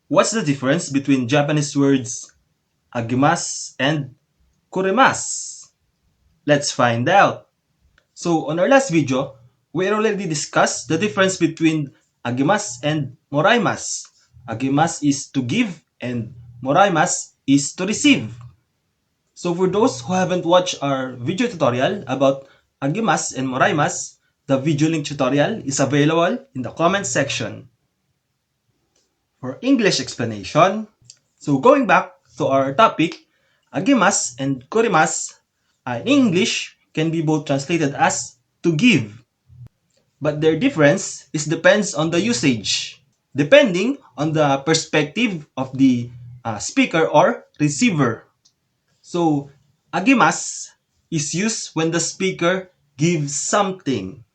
What's the difference between Japanese words agemasu and kurimasu? Let's find out. So on our last video, we already discussed the difference between agemasu and moraimasu. Agemasu is to give and moraimasu is to receive. So for those who haven't watched our video tutorial about agemasu and moraimasu, the video link tutorial is available in the comment section. For English explanation, so going back to our topic, agemasu and kurimasu in English can be both translated as to give. But their difference is depends on the usage, depending on the perspective of the speaker or receiver. So, agemasu is used when the speaker gives something.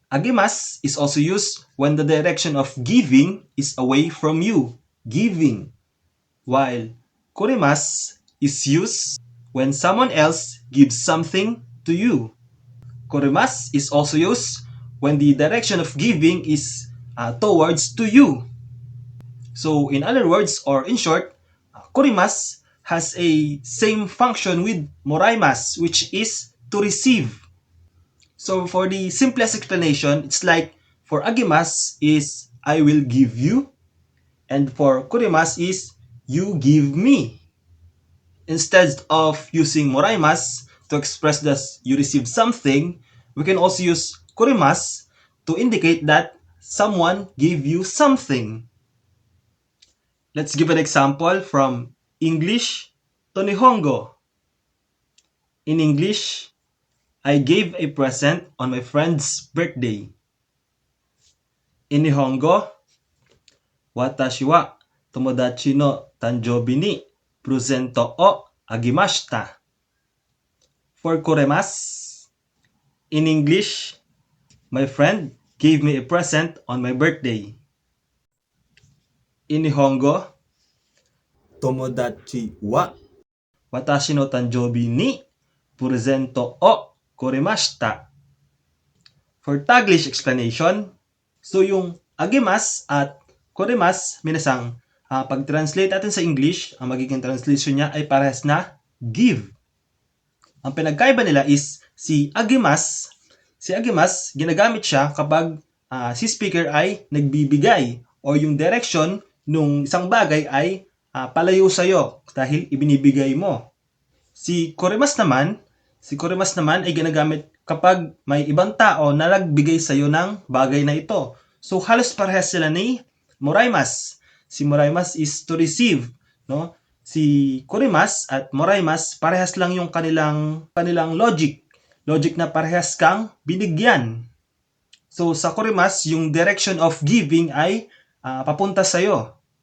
Agemasu is also used when the direction of giving is away from you, giving. While kurimasu is used when someone else gives something to you. Kurimasu is also used when the direction of giving is towards to you. So in other words, or in short, kurimasu has a same function with moraimasu, which is to receive. So for the simplest explanation, it's like for agemasu is I will give you, and for kurimasu is you give me. Instead of using moraimasu to express that you receive something, we can also use kurimasu to indicate that someone gave you something. Let's give an example from English to Nihongo. In English, I gave a present on my friend's birthday. In Nihongo, watashi wa tomodachi no tanjoubi ni presento o agimashita. For kurimasu, in English, my friend gave me a present on my birthday. In Nihongo, tomodachi wa watashi no tanjoubi ni presento o kurimashita. For Taglish explanation, so yung agemasu at kurimasu, minasang pag-translate natin sa English, ang magiging translation niya ay parehas na give. Ang pinagkaiba nila is si agemasu, ginagamit siya kapag si speaker ay nagbibigay o yung direction nung isang bagay ay palayo sa'yo dahil ibinibigay mo. Si kurimasu naman ay ginagamit kapag may ibang tao na nagbigay sa'yo ng bagay na ito. So halos parehas sila ni moraimasu. Si moraimasu is to receive, no? Si kurimasu at moraimasu parehas lang yung kanilang logic. Logic na parehas kang binigyan. So sa kurimasu, yung direction of giving ay papunta sa'yo.